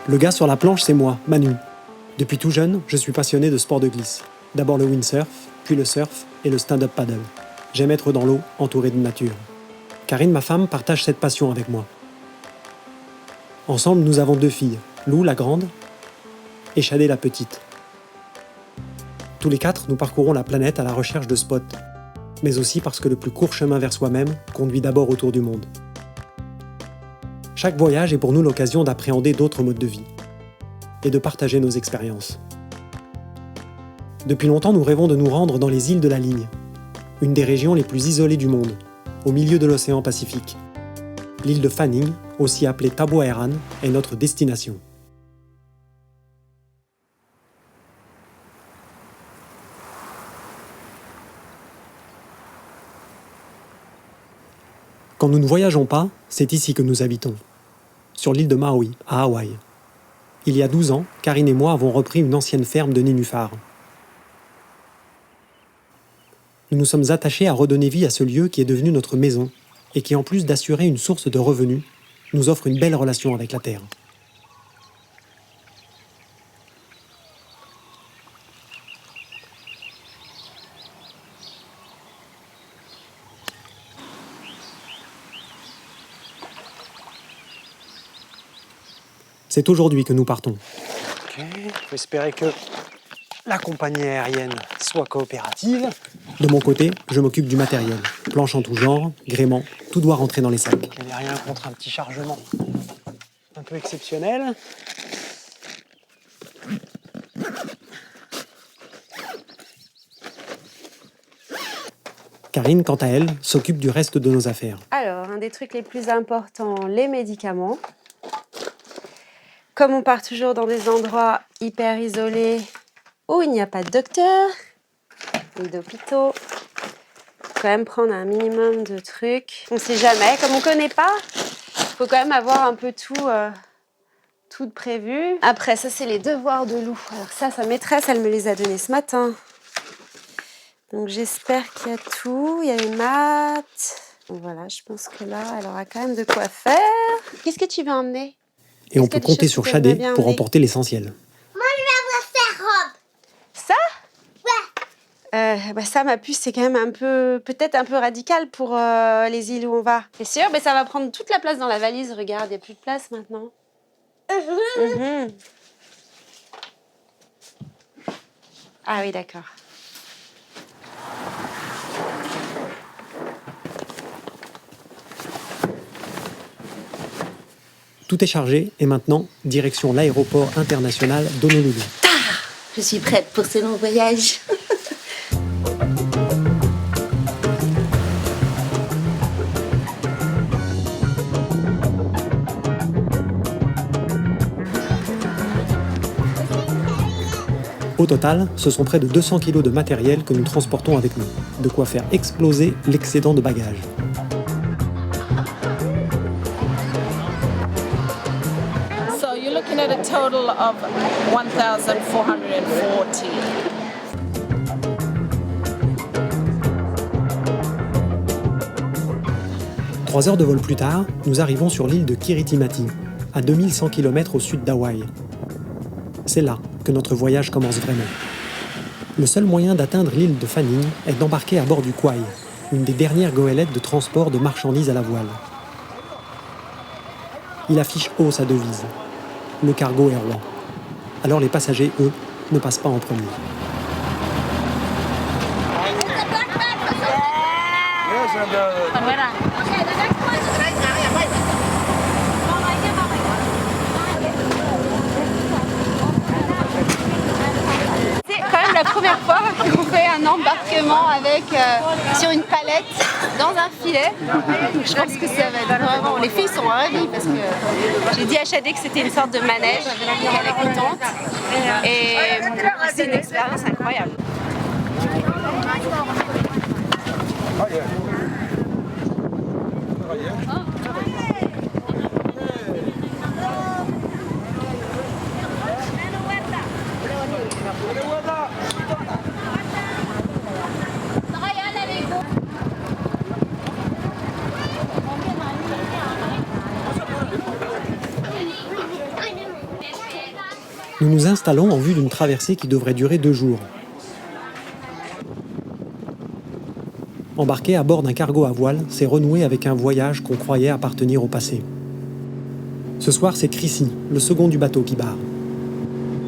Le gars sur la planche, c'est moi, Manu. Depuis tout jeune, je suis passionné de sport de glisse. D'abord le windsurf, puis le surf et le stand-up paddle. J'aime être dans l'eau, entouré de nature. Karine, ma femme, partage cette passion avec moi. Ensemble, nous avons 2 filles, Lou, la grande, et Shadé, la petite. Tous les 4, nous parcourons la planète à la recherche de spots, mais aussi parce que le plus court chemin vers soi-même conduit d'abord autour du monde. Chaque voyage est pour nous l'occasion d'appréhender d'autres modes de vie et de partager nos expériences. Depuis longtemps, nous rêvons de nous rendre dans les îles de la Ligne, une des régions les plus isolées du monde, au milieu de l'océan Pacifique. L'île de Fanning, aussi appelée Taboaeran, est notre destination. Quand nous ne voyageons pas, c'est ici que nous habitons, sur l'île de Maui, à Hawaï. Il y a 12 ans, Karine et moi avons repris une ancienne ferme de nénuphars. Nous nous sommes attachés à redonner vie à ce lieu qui est devenu notre maison et qui, en plus d'assurer une source de revenus, nous offre une belle relation avec la terre. C'est aujourd'hui que nous partons. Ok, faut espérer que la compagnie aérienne soit coopérative. De mon côté, je m'occupe du matériel. Planches en tout genre, gréement, tout doit rentrer dans les sacs. Il n'y a rien contre un petit chargement un peu exceptionnel. Karine, quant à elle, s'occupe du reste de nos affaires. Alors, un des trucs les plus importants, les médicaments. Comme on part toujours dans des endroits hyper isolés où il n'y a pas de docteur, ni d'hôpitaux, faut quand même prendre un minimum de trucs. On ne sait jamais, comme on ne connaît pas, il faut quand même avoir un peu tout de prévu. Après, ça, c'est les devoirs de Lou. Alors ça, sa maîtresse, elle me les a donnés ce matin. Donc j'espère qu'il y a tout. Il y a les maths. Donc voilà, je pense que là, elle aura quand même de quoi faire. Qu'est-ce que tu veux emmener ? Et on peut compter sur Shadé pour emporter l'essentiel. Moi, je vais avoir sa robe. Ça ? Ouais. Ça, ma puce, c'est quand même peut-être un peu radical pour les îles où on va. T'es sûr ? Ça va prendre toute la place dans la valise. Regarde, il n'y a plus de place maintenant. Ah oui, d'accord. Tout est chargé et maintenant, direction l'aéroport international d'Honolulu. Je suis prête pour ce long voyage. Au total, ce sont près de 200 kilos de matériel que nous transportons avec nous. De quoi faire exploser l'excédent de bagages. So you're looking at a total of 1,440. 3 heures de vol plus tard, nous arrivons sur l'île de Kiritimati, à 2100 km au sud d'Hawaï. C'est là que notre voyage commence vraiment. Le seul moyen d'atteindre l'île de Fanning est d'embarquer à bord du Kauai, une des dernières goélettes de transport de marchandises à la voile. Il affiche haut sa devise. Le cargo est roi. Alors les passagers, eux, ne passent pas en premier. C'est quand même la première fois qu'on fait un embarquement avec sur une palette dans un filet. Donc je pense que ça va être vraiment... Les filles sont ravies parce que j'ai dit à Shadé que c'était une sorte de manège. Elle est contente. Et c'est une expérience incroyable. Nous nous installons en vue d'une traversée qui devrait durer 2 jours. Embarquer à bord d'un cargo à voile, c'est renouer avec un voyage qu'on croyait appartenir au passé. Ce soir, c'est Chrissy, le second du bateau, qui barre.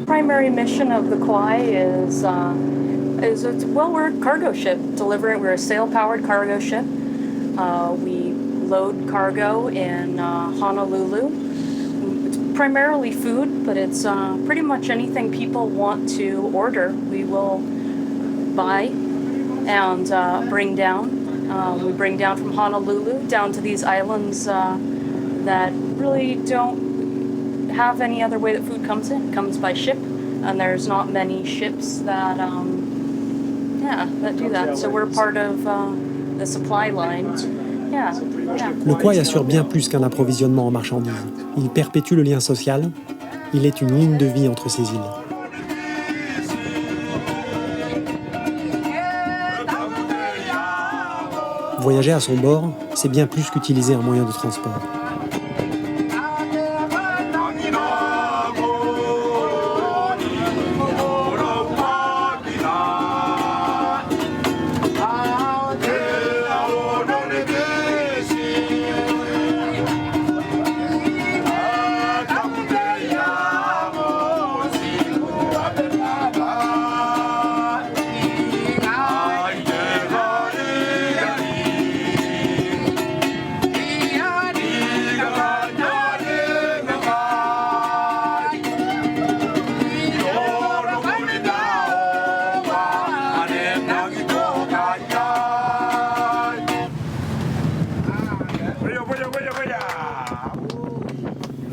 Primary mission of the Kauai we're a cargo ship delivering. We're a sail-powered cargo ship. We load cargo in Honolulu. It's primarily food, but it's pretty much anything people want to order. We will buy and bring down. We bring down from Honolulu down to these islands that really don't have any other way that food comes in. It comes by ship, and there's not many ships that do that. So we're part of the supply line. Yeah. Le Kauai assure bien plus qu'un approvisionnement en marchandises. Il perpétue le lien social. Il est une ligne de vie entre ces îles. Voyager à son bord, c'est bien plus qu'utiliser un moyen de transport.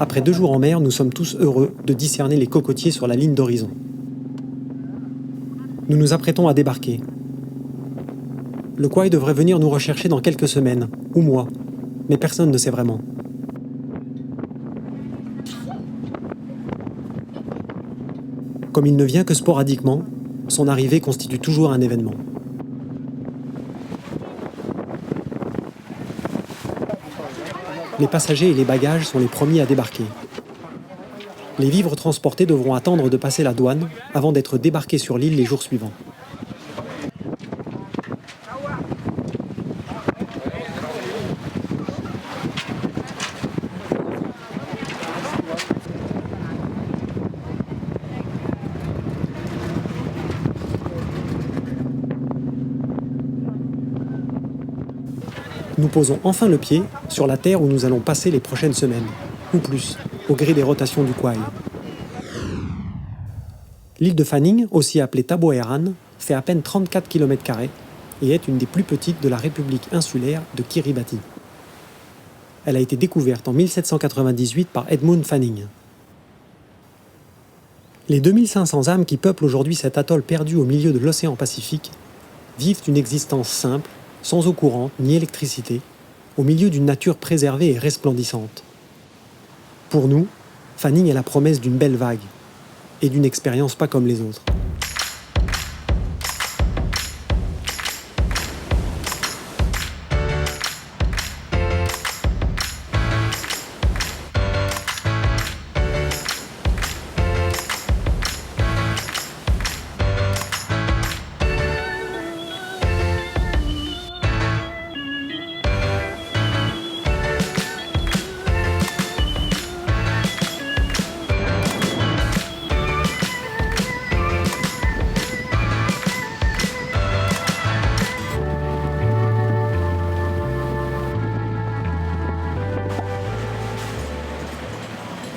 Après 2 jours en mer, nous sommes tous heureux de discerner les cocotiers sur la ligne d'horizon. Nous nous apprêtons à débarquer. Le Kauai devrait venir nous rechercher dans quelques semaines, ou mois, mais personne ne sait vraiment. Comme il ne vient que sporadiquement, son arrivée constitue toujours un événement. Les passagers et les bagages sont les premiers à débarquer. Les vivres transportés devront attendre de passer la douane avant d'être débarqués sur l'île les jours suivants. Nous posons enfin le pied sur la terre où nous allons passer les prochaines semaines, ou plus, au gré des rotations du Kauai. L'île de Fanning, aussi appelée Taboeran, fait à peine 34 km² et est une des plus petites de la République insulaire de Kiribati. Elle a été découverte en 1798 par Edmund Fanning. Les 2500 âmes qui peuplent aujourd'hui cet atoll perdu au milieu de l'océan Pacifique vivent une existence simple, sans eau courante ni électricité, au milieu d'une nature préservée et resplendissante. Pour nous, Fanning est la promesse d'une belle vague et d'une expérience pas comme les autres.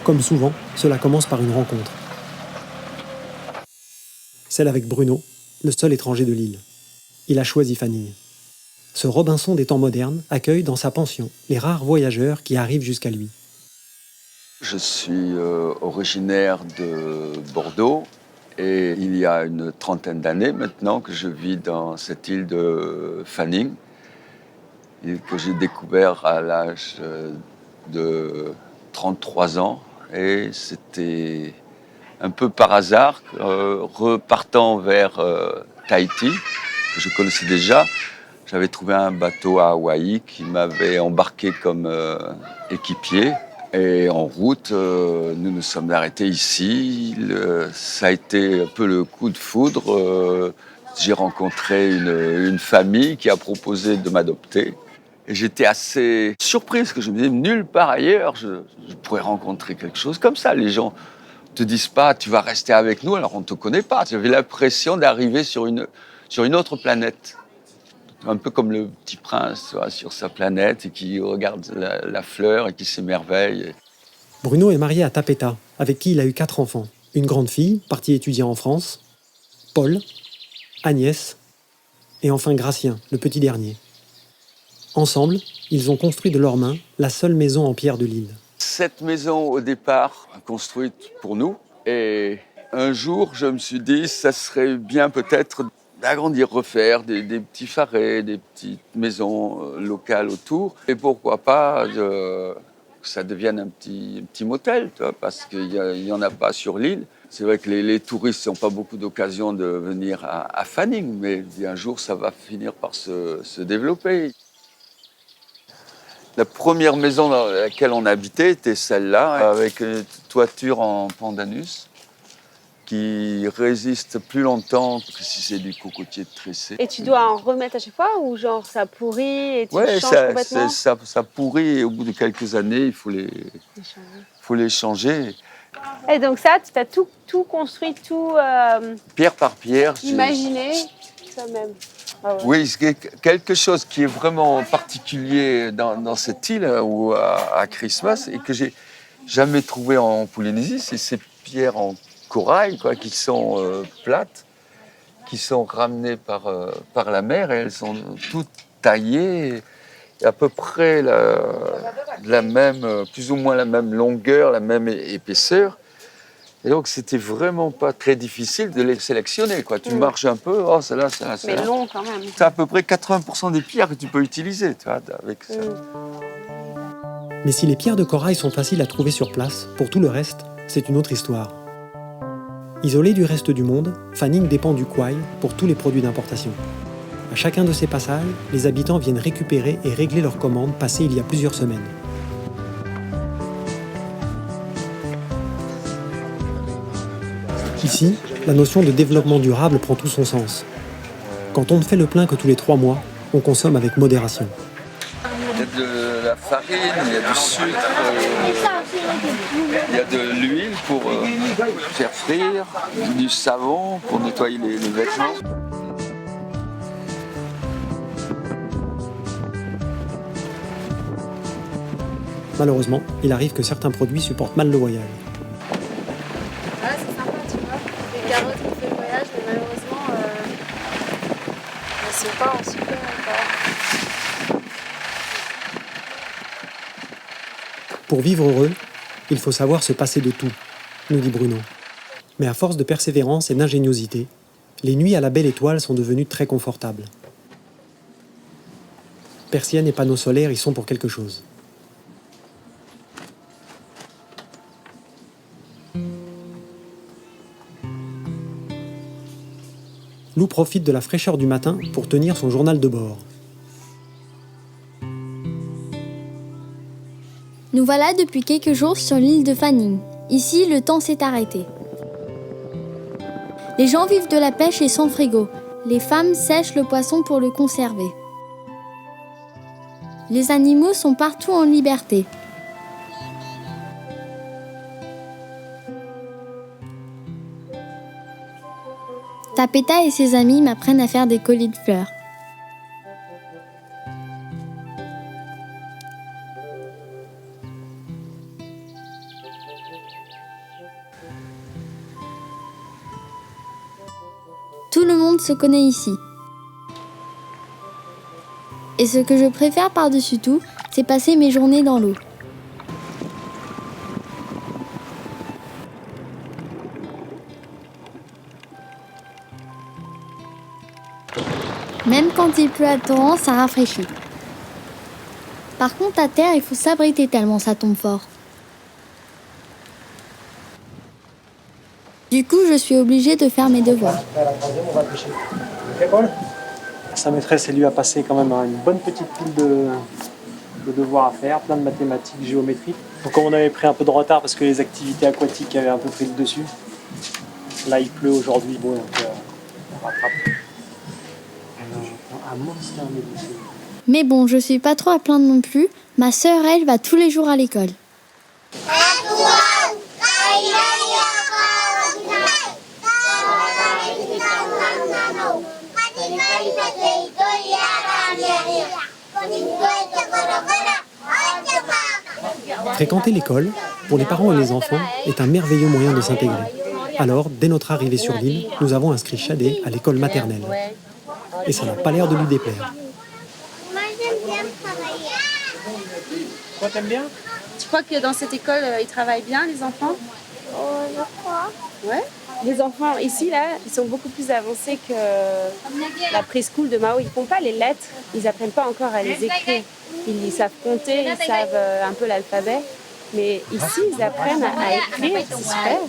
Comme souvent, cela commence par une rencontre. Celle avec Bruno, le seul étranger de l'île. Il a choisi Fanning. Ce Robinson des temps modernes accueille dans sa pension les rares voyageurs qui arrivent jusqu'à lui. Je suis originaire de Bordeaux et il y a une trentaine d'années maintenant que je vis dans cette île de Fanning, que j'ai découvert à l'âge de 33 ans. Et c'était un peu par hasard, repartant vers Tahiti, que je connaissais déjà. J'avais trouvé un bateau à Hawaï qui m'avait embarqué comme équipier. Et en route, nous nous sommes arrêtés ici. Ça a été un peu le coup de foudre. J'ai rencontré une famille qui a proposé de m'adopter. Et j'étais assez surpris parce que je me disais, nulle part ailleurs, je pourrais rencontrer quelque chose comme ça. Les gens ne te disent pas, tu vas rester avec nous, alors on ne te connaît pas. J'avais l'impression d'arriver sur une autre planète. Un peu comme le petit prince, tu vois, sur sa planète et qui regarde la fleur et qui s'émerveille. Bruno est marié à Tapeta, avec qui il a eu 4 enfants. Une grande fille, partie étudier en France, Paul, Agnès, et enfin Gratien, le petit dernier. Ensemble, ils ont construit de leurs mains la seule maison en pierre de l'île. Cette maison, au départ, construite pour nous. Et un jour, je me suis dit, ça serait bien peut-être d'agrandir, refaire des petits farets, des petites maisons locales autour. Et pourquoi pas que ça devienne un petit motel, tu vois, parce qu'il n'y en a pas sur l'île. C'est vrai que les touristes n'ont pas beaucoup d'occasion de venir à Fanning, mais un jour, ça va finir par se développer. La première maison dans laquelle on habitait était celle-là, avec une toiture en pandanus qui résiste plus longtemps que si c'est du cocotier tressé. Et tu dois en remettre à chaque fois ou genre ça pourrit et tu changes complètement? Ça pourrit et au bout de quelques années, il faut les changer. Et donc ça, tu as tout construit, tout Pierre par pierre. imaginé toi-même. Ah ouais. Oui, c'est quelque chose qui est vraiment particulier dans cette île ou à Christmas et que j'ai jamais trouvé en Polynésie, c'est ces pierres en corail qui sont plates, qui sont ramenées par la mer et elles sont toutes taillées à peu près la même, plus ou moins la même longueur, la même épaisseur. Et donc, c'était vraiment pas très difficile de les sélectionner. Tu marches un peu, oh, celle-là. Mais long quand même. C'est à peu près 80% des pierres que tu peux utiliser, tu vois, avec ça. Mais si les pierres de corail sont faciles à trouver sur place, pour tout le reste, c'est une autre histoire. Isolée du reste du monde, Fanning dépend du Quai pour tous les produits d'importation. À chacun de ces passages, les habitants viennent récupérer et régler leurs commandes passées il y a plusieurs semaines. Ici, la notion de développement durable prend tout son sens. Quand on ne fait le plein que tous les 3 mois, on consomme avec modération. Il y a de la farine, il y a du sucre, il y a de l'huile pour faire frire, du savon pour nettoyer les vêtements. Malheureusement, il arrive que certains produits supportent mal le voyage. Ouais, c'est sympa, tu vois. Les carottes qui fait le voyage, mais malheureusement, elles sont pas en super encore. Pour vivre heureux, il faut savoir se passer de tout, nous dit Bruno. Mais à force de persévérance et d'ingéniosité, les nuits à la belle étoile sont devenues très confortables. Persiennes et panneaux solaires y sont pour quelque chose. Lou profite de la fraîcheur du matin pour tenir son journal de bord. Nous voilà depuis quelques jours sur l'île de Fanning. Ici, le temps s'est arrêté. Les gens vivent de la pêche et sans frigo. Les femmes sèchent le poisson pour le conserver. Les animaux sont partout en liberté. Tapeta et ses amis m'apprennent à faire des colliers de fleurs. Tout le monde se connaît ici. Et ce que je préfère par-dessus tout, c'est passer mes journées dans l'eau. Même quand il pleut à torrent, ça rafraîchit. Par contre, à terre, il faut s'abriter tellement ça tombe fort. Du coup, je suis obligée de faire mes devoirs. À la troisième, on va pêcher. Ok, Paul ? Sa maîtresse, elle lui a passé quand même une bonne petite pile de devoirs à faire, plein de mathématiques, géométrie. Donc comme on avait pris un peu de retard parce que les activités aquatiques avaient un peu pris le dessus, là il pleut aujourd'hui, bon, donc on rattrape. Alors, un monster médecin. Mais bon, je suis pas trop à plaindre non plus. Ma sœur, elle, va tous les jours à l'école. Fréquenter l'école, pour les parents et les enfants, est un merveilleux moyen de s'intégrer. Alors, dès notre arrivée sur l'île, nous avons inscrit Shadé à l'école maternelle. Et ça n'a pas l'air de lui déplaire. Moi, j'aime bien travailler. Toi, t'aimes bien? Tu crois que dans cette école, ils travaillent bien, les enfants? Oh, je crois. Ouais. Les enfants ici, là, ils sont beaucoup plus avancés que la preschool de Mao. Ils ne font pas les lettres, ils n'apprennent pas encore à les écrire. Ils savent compter, ils savent un peu l'alphabet. Mais ici, ils apprennent à écrire, c'est super.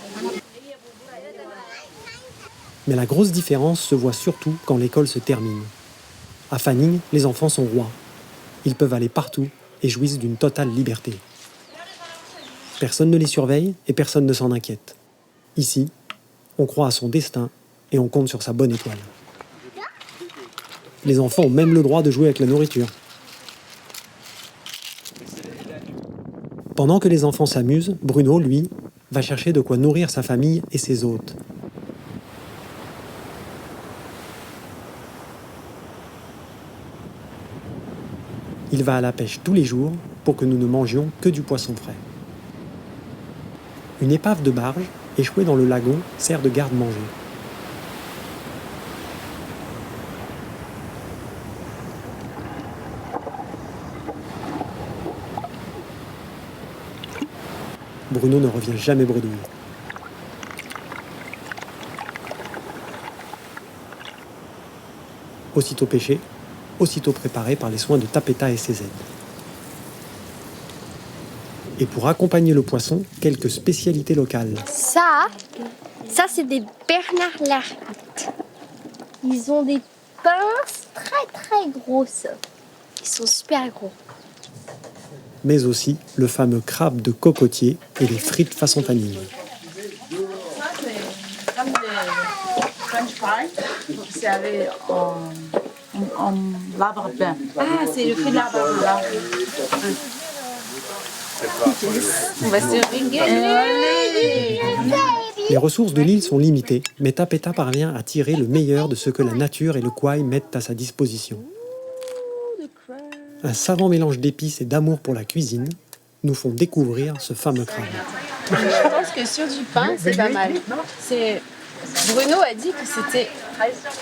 Mais la grosse différence se voit surtout quand l'école se termine. À Fanning, les enfants sont rois. Ils peuvent aller partout et jouissent d'une totale liberté. Personne ne les surveille et personne ne s'en inquiète. Ici, on croit à son destin et on compte sur sa bonne étoile. Les enfants ont même le droit de jouer avec la nourriture. Pendant que les enfants s'amusent, Bruno, lui, va chercher de quoi nourrir sa famille et ses hôtes. Il va à la pêche tous les jours pour que nous ne mangions que du poisson frais. Une épave de barge, échouée dans le lagon, sert de garde-manger. Bruno ne revient jamais bredouille. Aussitôt pêché, aussitôt préparé par les soins de Tapeta et ses aides. Et pour accompagner le poisson, quelques spécialités locales. Ça c'est des Bernard l'ermite. Ils ont des pinces très très grosses. Ils sont super gros. Mais aussi le fameux crabe de cocotier et les frites façon Fanning. Comme des French fries, c'est avec en l'arbre-pain. Ah, c'est le fruit de l'arbre. On va se régaler. Les ressources de l'île sont limitées, mais Tapeta parvient à tirer le meilleur de ce que la nature et le kouai mettent à sa disposition. Un savant mélange d'épices et d'amour pour la cuisine nous font découvrir ce fameux crabe. Je pense que sur du pain, c'est pas mal. Bruno a dit que c'était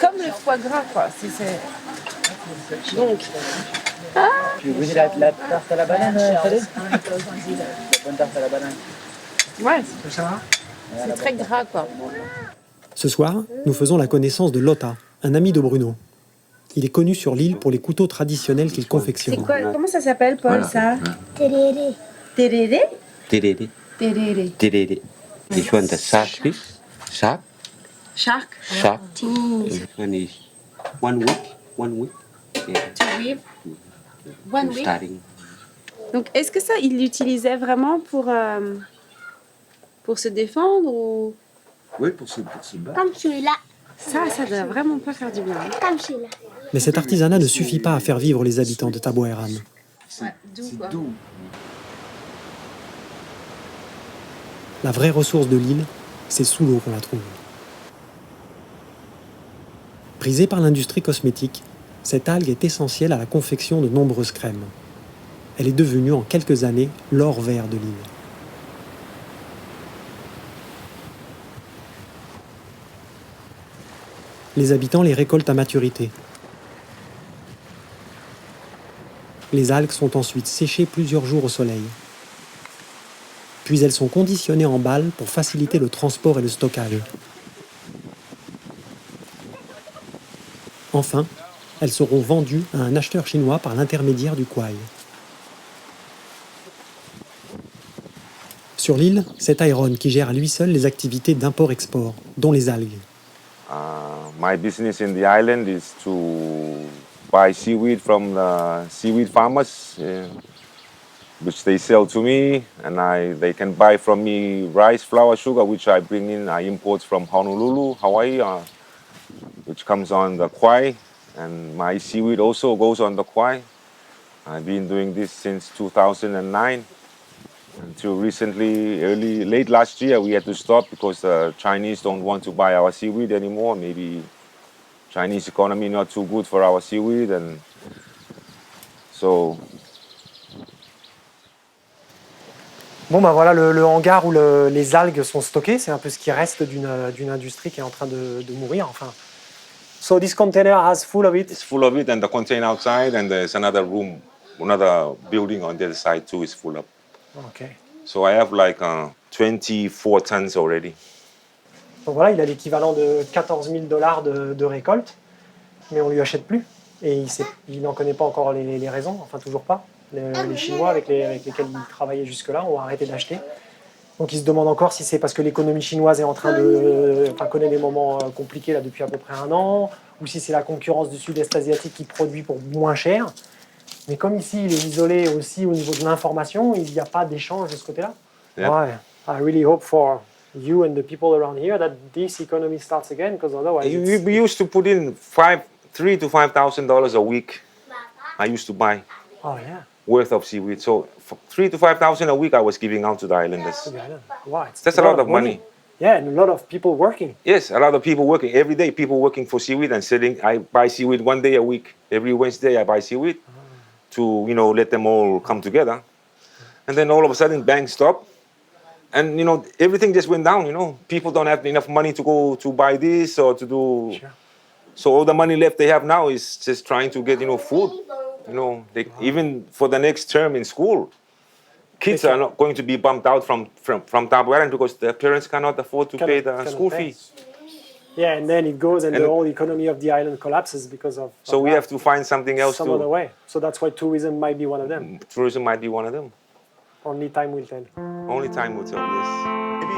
comme le foie gras, quoi. Donc, Tu veux goûter la tarte à la banane, Salé? La bonne tarte à la banane. ouais, c'est très gras, quoi. Ce soir, nous faisons la connaissance de Lotta, un ami de Bruno. Il est connu sur l'île pour les couteaux traditionnels qu'il confectionne. Comment ça s'appelle, Paul, ça? Tereré. Tereré? Tereré. Tereré. Tereré. This one the shark fish. Shark. Shark? Shark. One is 1 week. 1 week. Yeah. To weave? One week? Starting. Donc, est-ce que ça, il l'utilisait vraiment pour se défendre ou... Oui, pour se battre. Comme celui-là. Ça doit vraiment pas faire du bien. Hein. Comme celui-là. Mais cet artisanat ne suffit pas à faire vivre les habitants de Taboeram. Ouais, doux, quoi. Doux. La vraie ressource de l'île, c'est sous l'eau qu'on la trouve. Prisée par l'industrie cosmétique, cette algue est essentielle à la confection de nombreuses crèmes. Elle est devenue en quelques années l'or vert de l'île. Les habitants les récoltent à maturité. Les algues sont ensuite séchées plusieurs jours au soleil. Puis elles sont conditionnées en balles pour faciliter le transport et le stockage. Enfin, elles seront vendues à un acheteur chinois par l'intermédiaire du kouai. Sur l'île, c'est Tyrone qui gère à lui seul les activités d'import-export, dont les algues. My business in the island is to buy seaweed from the seaweed farmers which they sell to me, and they can buy from me rice, flour, sugar, which I bring in. I import from Honolulu, Hawaii, which comes on the quay, and my seaweed also goes on the quay. I've been doing this since 2009 until recently, late last year, we had to stop because the Chinese don't want to buy our seaweed anymore. Maybe Chinese economy not too good for our seaweed, and so. Bon, bah voilà le hangar où les algues sont stockées. C'est un peu ce qui reste d'une industrie qui est en train de mourir. Enfin. So this container has full of it? It's full of it, and the container outside, and there's another room, another building on the other side too is full up. Okay. So I have like 24 tons already. Donc voilà, il a l'équivalent de 14 000 $ de récolte, mais on ne lui achète plus. Et il n'en connaît pas encore les raisons, enfin toujours pas. Les Chinois avec lesquels il travaillait jusque-là ont arrêté d'acheter. Donc il se demande encore si c'est parce que l'économie chinoise est en train connaît des moments compliqués là, depuis à peu près 1 an, ou si c'est la concurrence du sud-est asiatique qui produit pour moins cher. Mais comme ici, il est isolé aussi au niveau de l'information, il n'y a pas d'échange de ce côté-là. Yep. Ouais, I really hope for you and the people around here that this economy starts again, because otherwise We used to put in $3,000 to $5,000 a week. I used to buy Oh yeah. worth of seaweed. So $3,000 to $5,000 a week I was giving out to the islanders. Wow, That's a lot of money. Yeah, and a lot of people working. Yes, a lot of people working every day. People working for seaweed and selling. I buy seaweed 1 day a week. Every Wednesday I buy seaweed to let them all come together. And then all of a sudden, bang, stop. And everything just went down. People don't have enough money to go to buy this or to do. Sure. So all the money left they have now is just trying to get food. Even for the next term in school, kids are not going to be bumped out from Tabo Island because their parents cannot afford to pay the school fee. Yeah, and then it goes and the whole economy of the island collapses because of. So we have to find something else. Some other way. So that's why tourism might be one of them. Tourism might be one of them. Only time will tell. Only time will tell. Yes. Maybe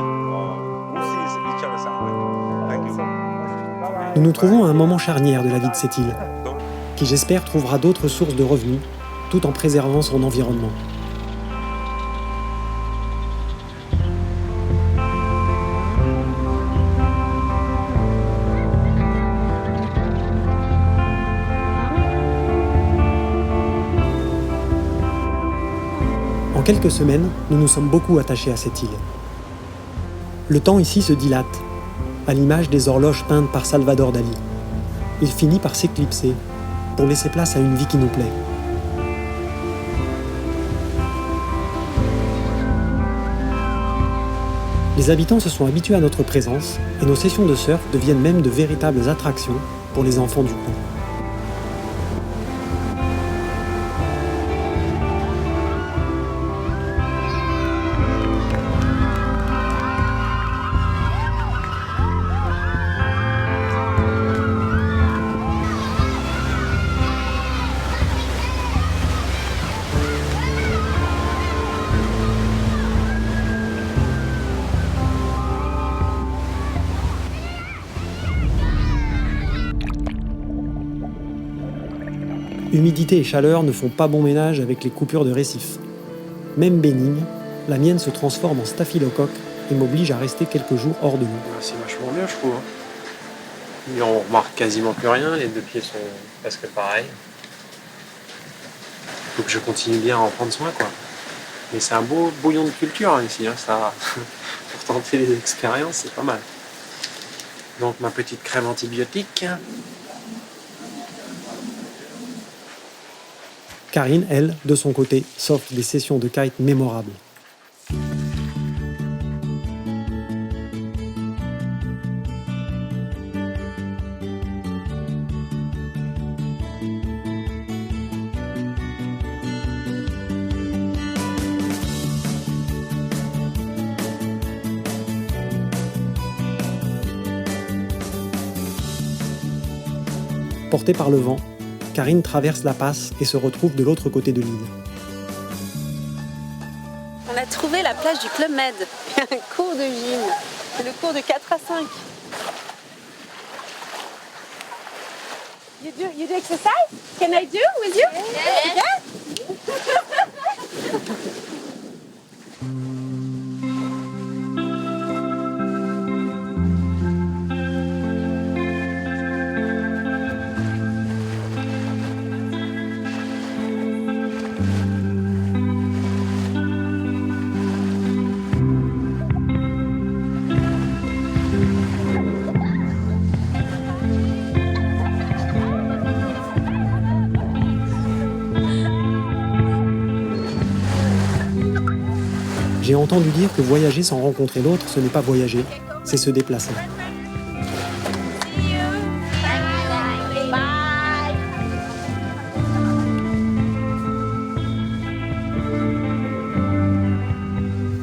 we'll see each other somewhere. Thank you. Nous nous trouvons à un moment charnière de la vie de cette île, qui j'espère trouvera d'autres sources de revenus, tout en préservant son environnement. En quelques semaines, nous nous sommes beaucoup attachés à cette île. Le temps ici se dilate, à l'image des horloges peintes par Salvador Dali. Il finit par s'éclipser, pour laisser place à une vie qui nous plaît. Les habitants se sont habitués à notre présence et nos sessions de surf deviennent même de véritables attractions pour les enfants du coin. Humidité et chaleur ne font pas bon ménage avec les coupures de récifs. Même bénigne, la mienne se transforme en staphylocoque et m'oblige à rester quelques jours hors de l'eau. C'est vachement mieux, je trouve. Et on remarque quasiment plus rien, les deux pieds sont presque pareils. Faut que je continue bien à en prendre soin, quoi. Mais c'est un beau bouillon de culture hein, ici, hein, ça. Pour tenter les expériences, c'est pas mal. Donc ma petite crème antibiotique. Karine, elle, de son côté, s'offre des sessions de kite mémorables. Portée par le vent, Karine traverse la passe et se retrouve de l'autre côté de l'île. On a trouvé la plage du Club Med. Il y a un cours de gym. C'est le cours de 4 à 5. You do exercise? Can I do with you? Yeah. J'ai entendu dire que voyager sans rencontrer l'autre, ce n'est pas voyager, c'est se déplacer.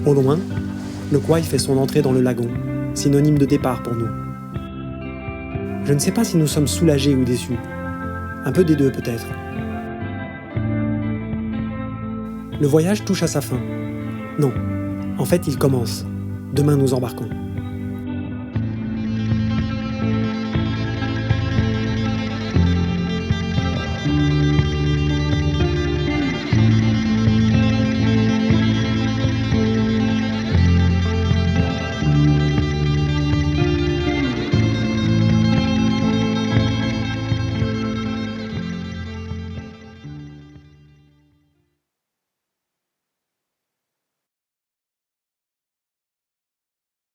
Au loin, le Kwai fait son entrée dans le lagon, synonyme de départ pour nous. Je ne sais pas si nous sommes soulagés ou déçus. Un peu des deux peut-être. Le voyage touche à sa fin. Non, en fait il commence. Demain nous embarquons.